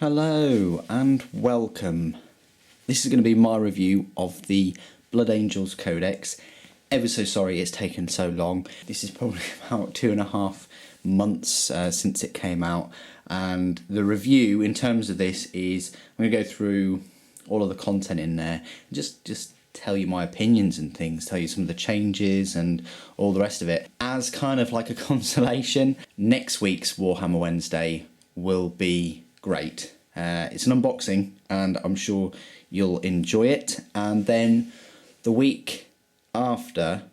Hello and welcome. This is going to be my review of the Blood Angels Codex. Ever so sorry it's taken so long. This is probably about 2.5 months since it came out, and the review in terms of this is I'm going to go through all of the content in there and just tell you my opinions and things, tell you some of the changes and all the rest of it. As kind of like a consolation, next week's Warhammer Wednesday will be great. It's an unboxing and I'm sure you'll enjoy it, and then the week after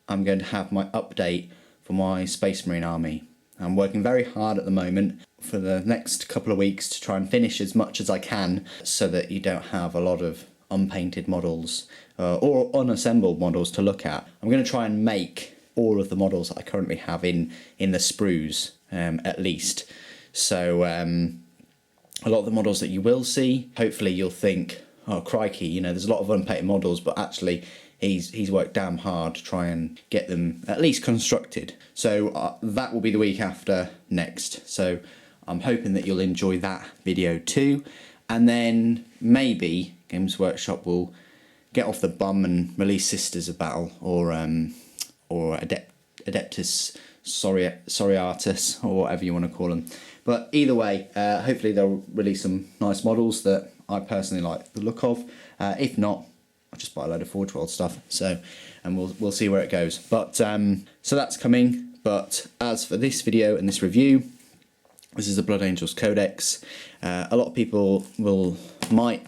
I'm going to have my update for my Space Marine army. I'm working very hard at the moment for the next couple of weeks to try and finish as much as I can so that you don't have a lot of unpainted models or unassembled models to look at. I'm going to try and make all of the models that I currently have in the sprues at least. So a lot of the models that you will see, hopefully you'll think, oh crikey, you know, there's a lot of unpainted models, but actually he's worked damn hard to try and get them at least constructed. So that will be the week after next. So I'm hoping that you'll enjoy that video too. And then maybe Games Workshop will get off the bum and release Sisters of Battle or Adeptus Soriatus, or whatever you want to call them. But either way, hopefully they'll release some nice models that I personally like the look of. If not, I'll just buy a load of Forge World stuff. So, and we'll see where it goes. But so that's coming. But as for this video and this review, this is the Blood Angels Codex. A lot of people might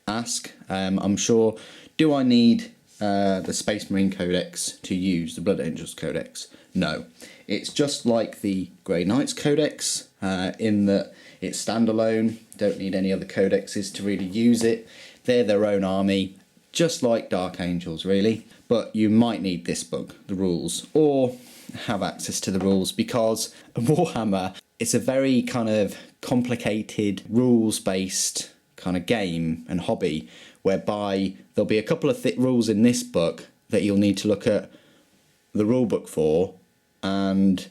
ask, I'm sure, do I need the Space Marine Codex to use the Blood Angels Codex? No. It's just like the Grey Knights Codex in that it's standalone, don't need any other codexes to really use it. They're their own army, just like Dark Angels really. But you might need this book, the rules, or have access to the rules, because Warhammer, it's a very kind of complicated rules-based kind of game and hobby, whereby there'll be a couple of thick rules in this book that you'll need to look at the rule book for, and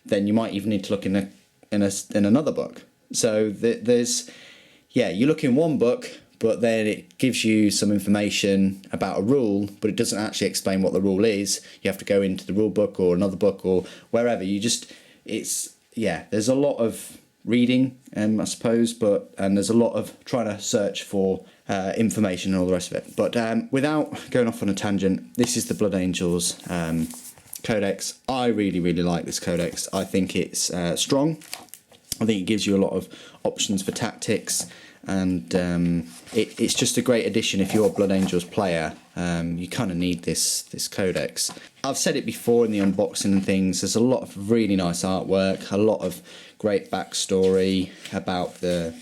then you might even need to look in another book. So there's, yeah, you look in one book, but then it gives you some information about a rule, but it doesn't actually explain what the rule is. You have to go into the rule book or another book or wherever. There's a lot of reading, I suppose, and there's a lot of trying to search for information and all the rest of it. But without going off on a tangent, this is the Blood Angels Codex. I really like this codex. I think it's strong. I think it gives you a lot of options for tactics, and it's just a great addition if you're a Blood Angels player. You kind of need this codex. I've said it before in the unboxing and things, there's a lot of really nice artwork, a lot of great backstory about the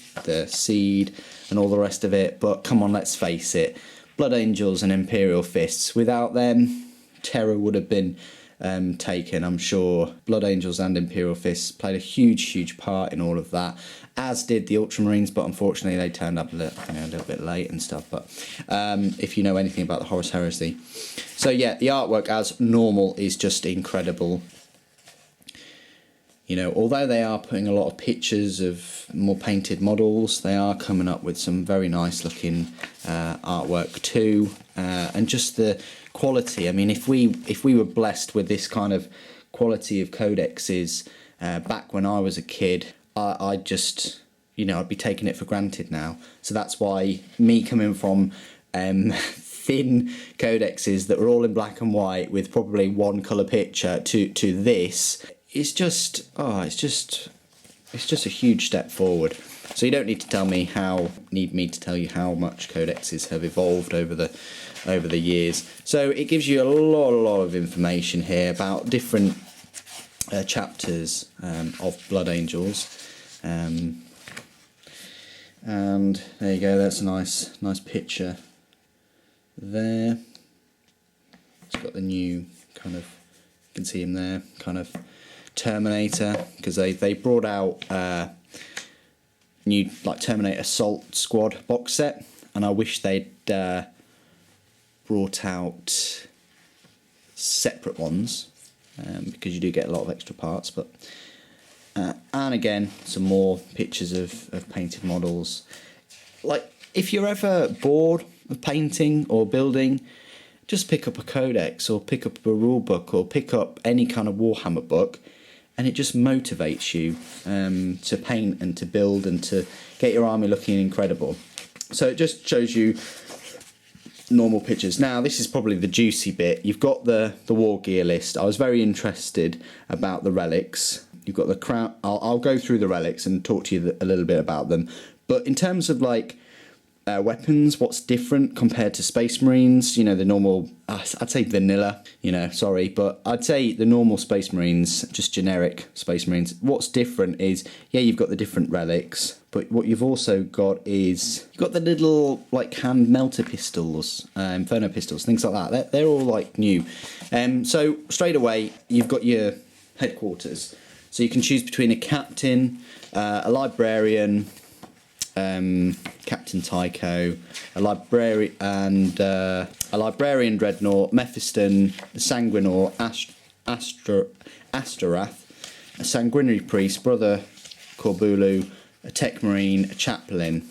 seed and all the rest of it, but come on, let's face it, Blood Angels and Imperial Fists, without them, terror would have been taken. I'm sure Blood Angels and Imperial Fists played a huge part in all of that, as did the Ultramarines, but unfortunately they turned up a little bit late and stuff. But if you know anything about the Horus Heresy. So yeah, the artwork as normal is just incredible. You know, although they are putting a lot of pictures of more painted models, they are coming up with some very nice looking artwork too, and just the quality. I mean, if we were blessed with this kind of quality of codexes back when I was a kid, I'd just, I'd be taking it for granted now. So that's why me coming from thin codexes that were all in black and white with probably one colour picture to this, it's just a huge step forward. So you don't need me to tell you how much codexes have evolved over the years. So it gives you a lot of information here about different chapters of Blood Angels, and there you go. That's a nice picture there. It's got the new kind of, you can see him there, kind of Terminator, because they brought out new like Terminator Assault Squad box set, and I wish they'd brought out separate ones, because you do get a lot of extra parts. But And again, some more pictures of painted models. Like, if you're ever bored of painting or building, just pick up a codex or pick up a rule book or pick up any kind of Warhammer book, and it just motivates you to paint and to build and to get your army looking incredible. So it just shows you normal pictures. Now, this is probably the juicy bit. You've got the war gear list. I was very interested about the relics. You've got the crown. I'll go through the relics and talk to you a little bit about them. But in terms of like weapons, what's different compared to Space Marines? You know, the normal, I'd say vanilla, you know, sorry, but I'd say the normal Space Marines, just generic Space Marines. What's different is, yeah, you've got the different relics, but what you've also got is, you've got the little, like, hand melter pistols, inferno pistols, things like that. They're all, like, new. So, straight away, you've got your headquarters. So you can choose between a captain, a librarian, Captain Tycho, a librarian Dreadnought, Mephiston, a sanguine Asterath, a sanguinary priest, brother Corbulu, a tech marine, a chaplain.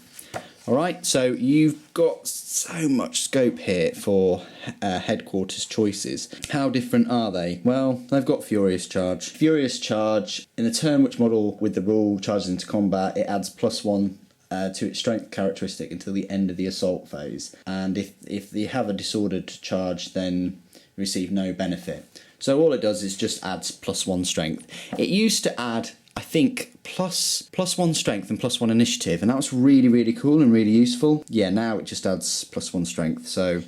Alright, so you've got so much scope here for headquarters choices. How different are they? Well, they've got Furious Charge. Furious Charge, in the turn which model with the rule charges into combat, it adds +1 to its strength characteristic until the end of the assault phase. And if you have a disordered charge, then you receive no benefit. So all it does is just adds +1 strength. It used to add, I think, +1 strength and +1 initiative, and that was really, really cool and really useful. Yeah, now it just adds +1 strength, so,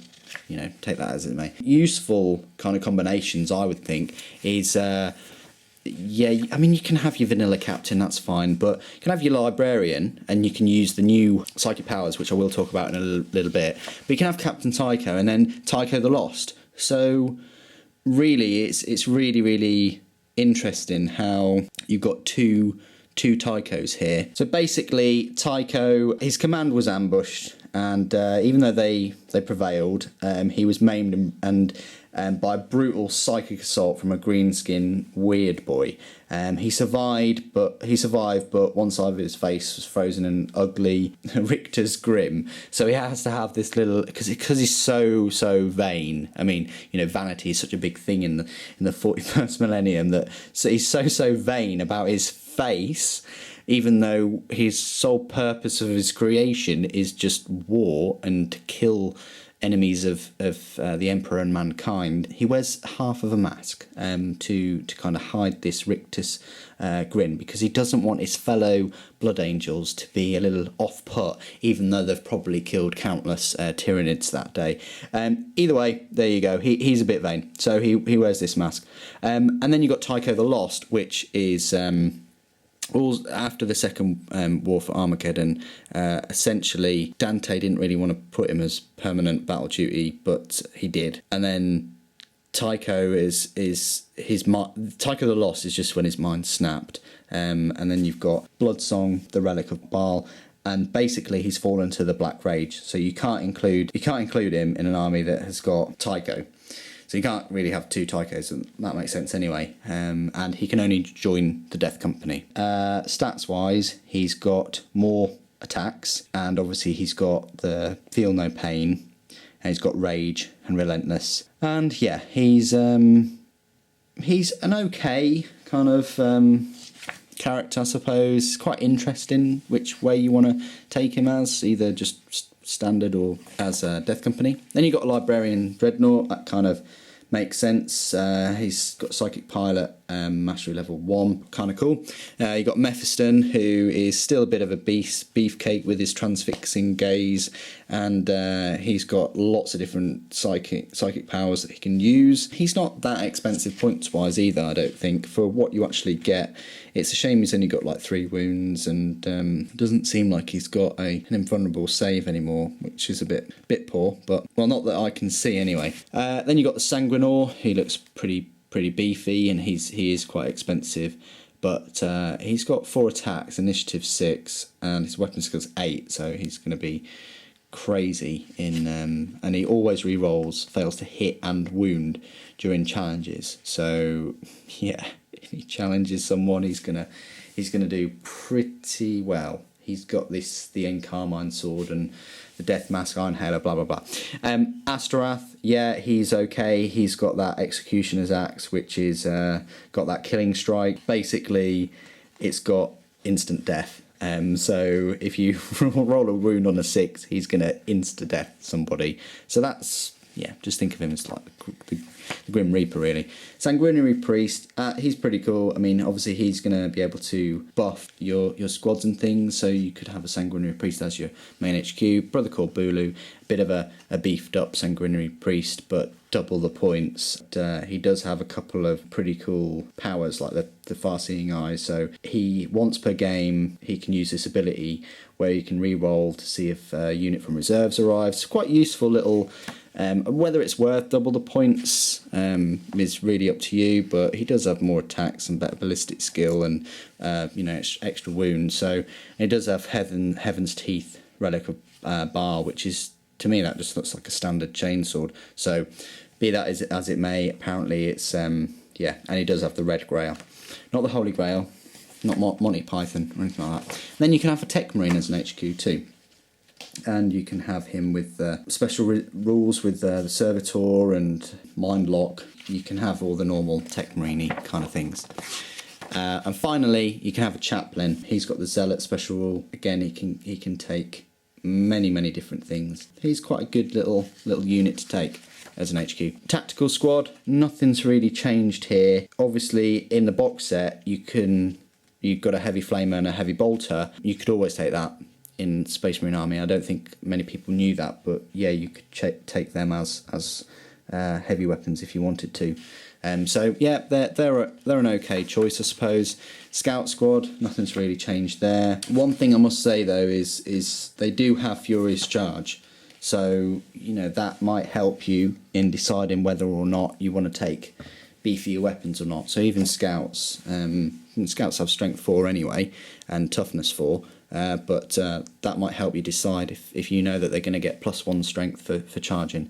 you know, take that as it may. Useful kind of combinations, I would think, is, yeah, I mean, you can have your vanilla captain, that's fine, but you can have your librarian, and you can use the new psychic powers, which I will talk about in a little bit, but you can have Captain Tycho, and then Tycho the Lost. So, really, it's really, really interesting how you've got two Tychos here. So basically, Tycho, his command was ambushed, and even though they prevailed, he was maimed and by a brutal psychic assault from a green-skinned weird boy. He survived, but one side of his face was frozen in an ugly Rictus grin. So he has to have this little, because he's so vain. I mean, you know, vanity is such a big thing in the 41st millennium, that so he's so vain about his face, even though his sole purpose of his creation is just war and to kill enemies of the Emperor and mankind. He wears half of a mask to kind of hide this Rictus grin, because he doesn't want his fellow blood angels to be a little off-put, even though they've probably killed countless Tyranids that day. Either way, there you go. He's a bit vain, so he wears this mask. And then you've got Tycho the Lost, which is after the second war for Armageddon. Essentially, Dante didn't really want to put him as permanent battle duty, but he did. And then Tycho Tycho the Lost is just when his mind snapped. And then you've got Bloodsong, the relic of Baal, and basically he's fallen to the Black Rage. So you can't include him in an army that has got Tycho. So you can't really have two Tychos, and that makes sense anyway. And he can only join the Death Company. Stats-wise, he's got more attacks, and obviously he's got the Feel No Pain, and he's got Rage and Relentless. And yeah, he's an okay kind of character, I suppose. Quite interesting which way you want to take him as, either just standard or as a Death Company. Then you've got a Librarian Dreadnought, that kind of makes sense. He's got Psychic Pilot, Mastery level 1, kind of cool. You've got Mephiston, who is still a bit of a beefcake with his transfixing gaze, and he's got lots of different psychic powers that he can use. He's not that expensive points-wise either, I don't think, for what you actually get. It's a shame he's only got like 3 wounds, and doesn't seem like he's got an invulnerable save anymore, which is a bit poor, but, well, not that I can see anyway. Then you've got the Sanguine. He looks pretty beefy, and he is quite expensive, but he's got 4 attacks, initiative 6, and his weapon skill's 8, so he's going to be crazy in and he always re-rolls, fails to hit and wound during challenges. So yeah, if he challenges someone, he's gonna he's going to do pretty well. He's got the Encarmine sword and the Death Mask, Iron Hailer, blah blah blah. Astorath, yeah, he's okay. He's got that Executioner's Axe, which is got that Killing Strike. Basically, it's got instant death. So if you roll a wound on a 6, he's going to insta-death somebody. So that's, yeah, just think of him as like the Grim Reaper, really. Sanguinary Priest, he's pretty cool. I mean, obviously he's going to be able to buff your squads and things, so you could have a Sanguinary Priest as your main HQ. Brother called Bulu, a bit of a beefed up Sanguinary Priest, but double the points. He does have a couple of pretty cool powers, like the far-seeing eyes. So he, once per game, he can use this ability where you can re-roll to see if a unit from reserves arrives. Quite useful little. Whether it's worth double the points is really up to you, but he does have more attacks and better ballistic skill and extra wounds. So he does have Heaven's Teeth Relic of Bar, which is, to me, that just looks like a standard chainsword. So be that as it may, apparently it's and he does have the Red Grail, not the Holy Grail, not Monty Python or anything like that. Then you can have a Tech Marine as an HQ too. And you can have him with special rules with the Servitor and Mind Lock. You can have all the normal Tech Marine kind of things. And finally, you can have a Chaplain. He's got the Zealot special rule. Again, he can take many different things. He's quite a good little unit to take as an HQ. Tactical Squad, nothing's really changed here. Obviously, in the box set, you've got a Heavy Flamer and a Heavy Bolter. You could always take that in Space Marine Army. I don't think many people knew that, but yeah, you could take them as heavy weapons if you wanted to. So yeah, they're an okay choice, I suppose. Scout Squad, nothing's really changed there. One thing I must say though is they do have Furious Charge, so that might help you in deciding whether or not you want to take beefier weapons or not. So even Scouts, Scouts have Strength 4 anyway and Toughness 4. But that might help you decide if you know that they're going to get +1 strength for charging.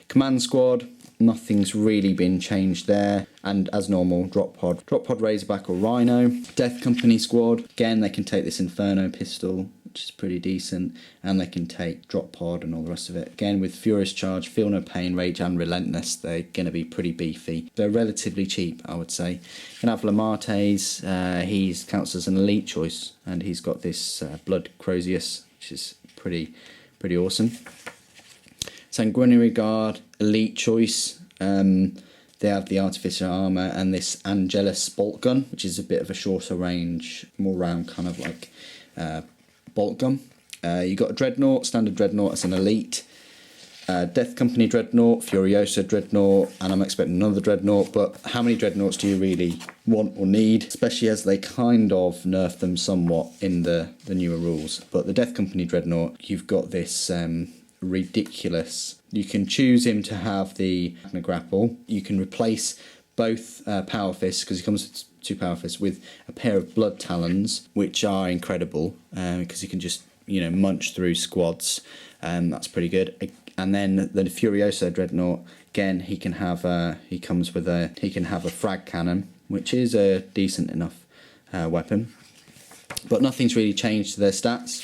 Command Squad, nothing's really been changed there. And as normal, Drop Pod Razorback or Rhino. Death Company Squad, again, they can take this Inferno pistol, which is pretty decent, and they can take Drop Pod and all the rest of it. Again, with Furious Charge, Feel No Pain, Rage and Relentless, they're going to be pretty beefy. They're relatively cheap, I would say. You can have Lamartes, he counts as an elite choice, and he's got this Blood Crozius, which is pretty awesome. Sanguinary Guard, elite choice. They have the Artificer Armour and this Angelus Bolt Gun, which is a bit of a shorter range, more round kind of like bolt gun. You got a Dreadnought, standard Dreadnought as an elite. Death Company Dreadnought, Furiosa Dreadnought, and I'm expecting another Dreadnought, but how many Dreadnoughts do you really want or need? Especially as they kind of nerf them somewhat in the newer rules. But the Death Company Dreadnought, you've got this ridiculous. You can choose him to have the Magna Grapple. You can replace both Power Fists, because he comes with 2 Power Fists, with a pair of Blood Talons, which are incredible, because you can just munch through squads. That's pretty good. And then the Furiosa Dreadnought, again, he can have a frag cannon, which is a decent enough weapon. But nothing's really changed to their stats.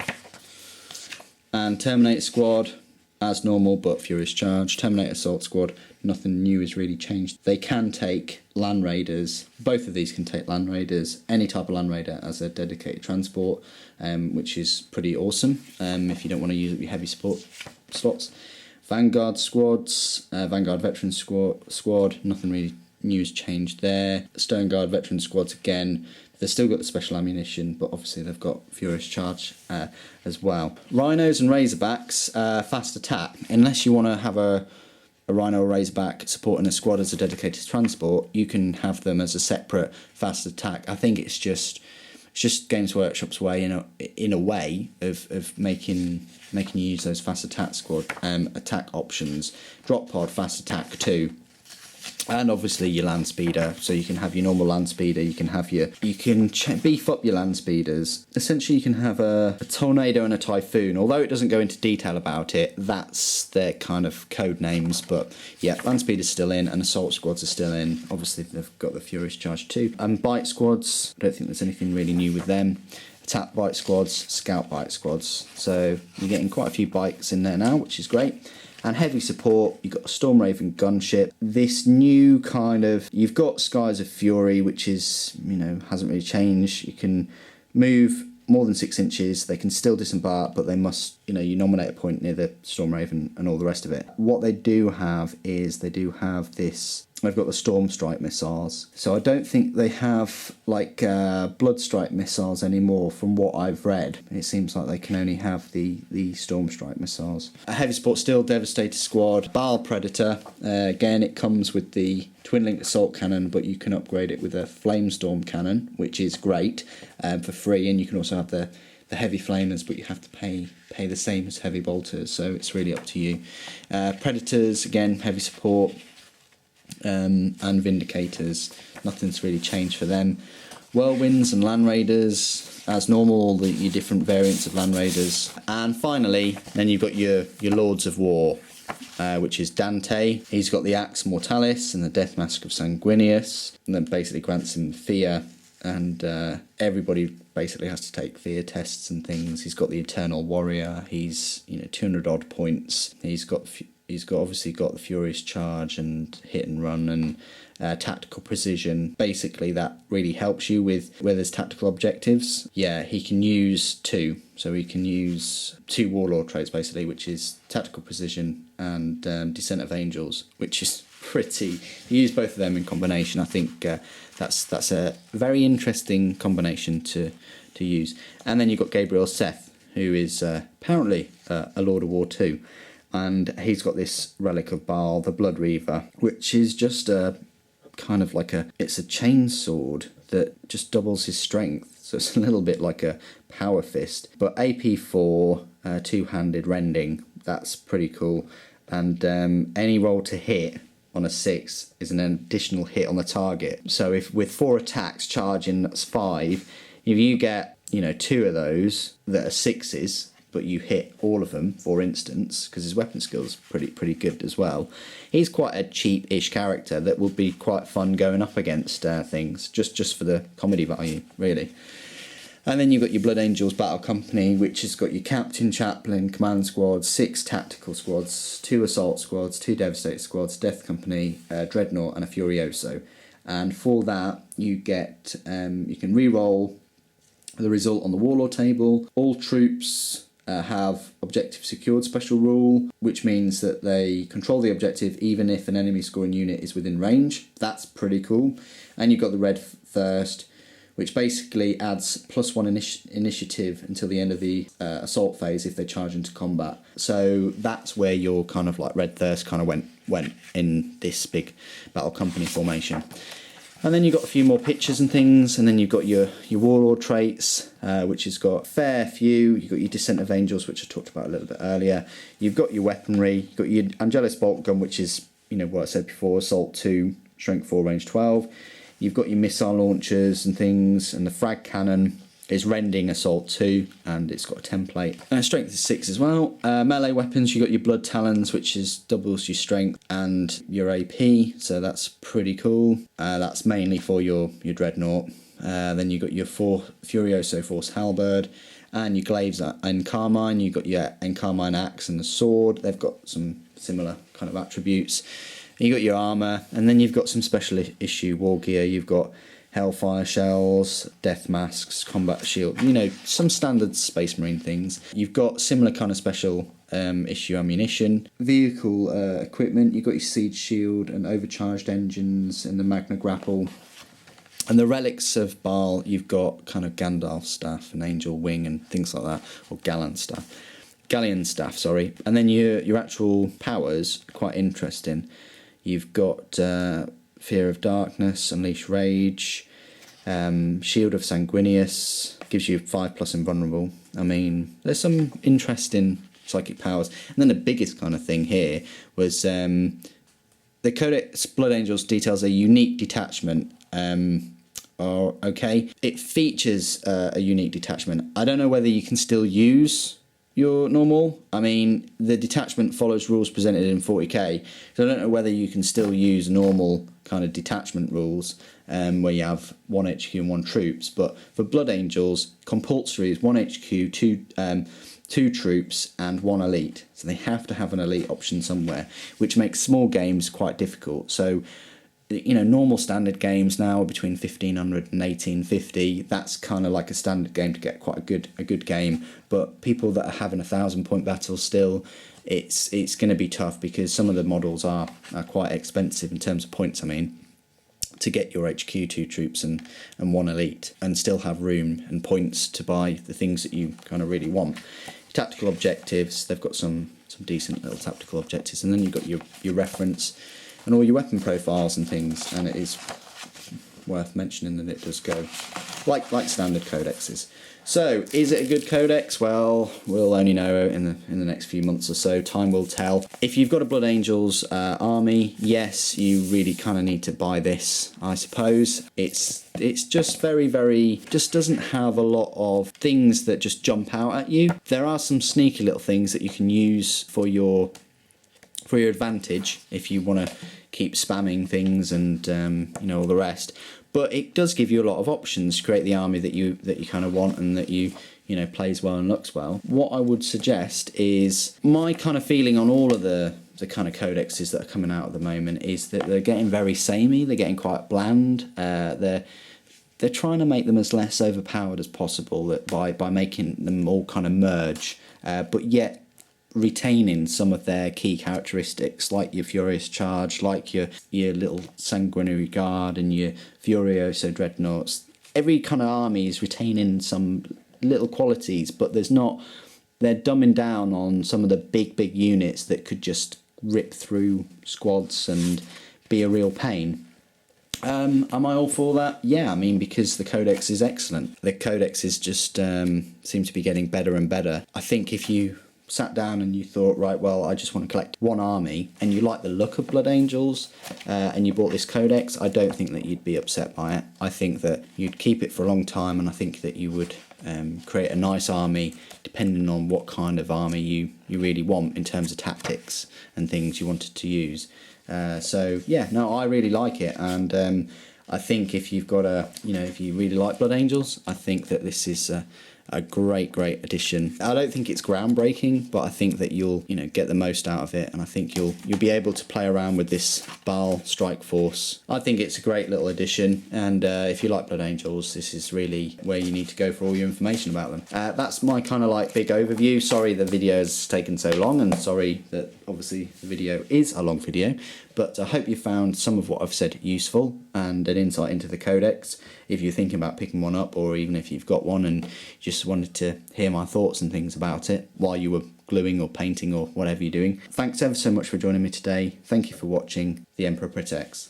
And Terminator Squad, as normal, but Furious Charge. Terminator Assault Squad, nothing new has really changed. They can take Land Raiders. Both of these can take Land Raiders, any type of Land Raider as a dedicated transport, which is pretty awesome if you don't want to use up your heavy support slots. Vanguard Squads, Vanguard Veteran Squad, nothing really new has changed there. Stone Guard Veteran Squads, again, they've still got the special ammunition, but obviously they've got Furious Charge as well. Rhinos and Razorbacks, fast attack. Unless you want to have a Rhino or Razorback supporting a squad as a dedicated transport, you can have them as a separate fast attack. I think it's just Games Workshop's way in a way of making you use those fast attack squad attack options. Drop Pod, fast attack 2. And obviously your land speeder, so you can have your normal land speeder, you can have your, beef up your land speeders. Essentially you can have a tornado and a typhoon, although it doesn't go into detail about it, that's their kind of code names. But yeah, land speeder's still in and assault squads are still in. Obviously they've got the furious charge too. And bite squads, I don't think there's anything really new with them. Attack bite squads, scout bite squads, so you're getting quite a few bikes in there now, which is great. And heavy support, you've got a Storm Raven gunship. This new kind of, you've got Skies of Fury, which is, hasn't really changed. You can move more than 6 inches, they can still disembark, but they must, you nominate a point near the Storm Raven and all the rest of it. What they do have is, they've got the Storm Strike missiles. So I don't think they have like Blood Strike missiles anymore from what I've read. It seems like they can only have the Storm Strike missiles. A heavy support steel Devastator squad. Baal Predator. Again, it comes with the twin-linked assault cannon, but you can upgrade it with a Flamestorm cannon, which is great for free. And you can also have the heavy flamers, but you have to pay the same as heavy bolters. So it's really up to you. Predators, again, heavy support. And Vindicators, nothing's really changed for them. Whirlwinds and Land Raiders, as normal, all your different variants of Land Raiders. And finally, then you've got your Lords of War, which is Dante. He's got the Axe Mortalis and the Death Mask of Sanguinius, and that basically grants him fear, and everybody basically has to take fear tests and things. He's got the Eternal Warrior, he's 200 odd points, he's obviously got the Furious Charge and Hit and Run and tactical precision. Basically that really helps you with where there's tactical objectives. Yeah, he can use 2, so he can use 2 Warlord traits basically, which is tactical precision and Descent of Angels, which is pretty, you use both of them in combination. I think that's a very interesting combination to use. And then you've got Gabriel Seth, who is apparently a Lord of War 2. And he's got this Relic of Baal, the Blood Reaver, which is just a kind of like it's a chainsword that just doubles his strength. So it's a little bit like a power fist. But AP4, two-handed rending, that's pretty cool. And any roll to hit on a 6 is an additional hit on the target. So if with 4 attacks charging, that's 5. If you get, 2 of those that are 6s, but you hit all of them, for instance, because his weapon skill's pretty good as well. He's quite a cheap-ish character that would be quite fun going up against things, just for the comedy value, really. And then you've got your Blood Angels Battle Company, which has got your Captain, Chaplain, Command Squad, 6 Tactical Squads, 2 Assault Squads, 2 Devastator Squads, Death Company, Dreadnought, and a Furioso. And for that, you get you can re-roll the result on the Warlord table. All troops have objective secured special rule, which means that they control the objective even if an enemy scoring unit is within range. That's pretty cool. And you've got the Red Thirst, which basically adds +1 initiative until the end of the assault phase if they charge into combat. So that's where your kind of like Red Thirst kind of went in this big battle company formation. And then you've got a few more pictures and things, and then you've got your Warlord traits, which has got a fair few. You've got your Descent of Angels, which I talked about a little bit earlier. You've got your weaponry. You've got your Angelus Bolt Gun, which is, what I said before, Assault 2, Strength 4, Range 12. You've got your missile launchers and things, and the Frag Cannon is Rending Assault 2, and it's got a template. Strength is 6 as well. Melee weapons, you've got your Blood Talons, which is doubles your strength and your AP, so that's pretty cool. That's mainly for your Dreadnought. Then you've got your Furioso Force Halberd, and your Glaives and Carmine. You've got your Encarmine Axe and the Sword. They've got some similar kind of attributes. You've got your armour, and then you've got some special issue war gear. You've got Hellfire Shells, Death Masks, Combat Shield, some standard Space Marine things. You've got similar kind of special issue ammunition. Vehicle equipment, you've got your Siege Shield and overcharged engines and the Magna Grapple. And the relics of Baal, you've got kind of Gandalf staff and Angel Wing and things like that, or Galleon staff, sorry. And then your actual powers, quite interesting. You've got Fear of Darkness, Unleash Rage, Shield of Sanguinius, gives you 5+ invulnerable. I mean, there's some interesting psychic powers. And then the biggest kind of thing here was The Codex Blood Angels details a unique detachment. Okay, it features a unique detachment. I don't know whether you can still use your normal. I mean, the detachment follows rules presented in 40k, so I don't know whether you can still use normal kind of detachment rules where you have 1 HQ and 1 troops. But for Blood Angels, compulsory is 1 HQ, 2 troops and 1 elite. So they have to have an elite option somewhere, which makes small games quite difficult. So, you know, normal standard games now are between 1500 and 1850. That's kind of like a standard game to get quite a good game. But people that are having 1,000-point battles still, it's going to be tough because some of the models are quite expensive in terms of points. I mean, to get your HQ 2 troops and 1 elite and still have room and points to buy the things that you kind of really want. Tactical objectives, they've got some decent little tactical objectives, and then you've got your reference and all your weapon profiles and things, and it is worth mentioning that it does go like standard codexes. So, is it a good codex? Well, we'll only know in the next few months or so. Time will tell. If you've got a Blood Angels army, yes, you really kind of need to buy this, I suppose. It's just very, just doesn't have a lot of things that just jump out at you. There are some sneaky little things that you can use for your advantage if you want to keep spamming things and you know, all the rest. But it does give you a lot of options to create the army that you kind of want and that you know plays well and looks well. What I would suggest is, my kind of feeling on all of the kind of codexes that are coming out at the moment is that they're getting very samey. They're getting quite bland. They're trying to make them as less overpowered as possible by making them all kind of merge, but yet retaining some of their key characteristics, like your Furious Charge, like your little Sanguinary Guard and your Furioso Dreadnoughts. Every kind of army is retaining some little qualities, but they're dumbing down on some of the big units that could just rip through squads and be a real pain. Am I all for that? Yeah, I mean, because the codex is excellent. The codex is just seems to be getting better and better. I think if you sat down and you thought, right, well, I just want to collect 1 army, and you like the look of Blood Angels, and you bought this codex, I don't think that you'd be upset by it. I think that you'd keep it for a long time, and I think that you would create a nice army depending on what kind of army you really want in terms of tactics and things you wanted to use. So yeah, no, I really like it, and I think if you've got if you really like Blood Angels, I think that this is a great addition. I don't think it's groundbreaking, but I think that you'll get the most out of it, and I think you'll be able to play around with this Baal strike force. I think it's a great little addition, and if you like Blood Angels, this is really where you need to go for all your information about them. That's my kind of like big overview. Sorry the video has taken so long, and sorry that obviously the video is a long video, but I hope you found some of what I've said useful and an insight into the codex. If you're thinking about picking one up, or even if you've got one and just wanted to hear my thoughts and things about it while you were gluing or painting or whatever you're doing. Thanks ever so much for joining me today. Thank you for watching. The Emperor Protects.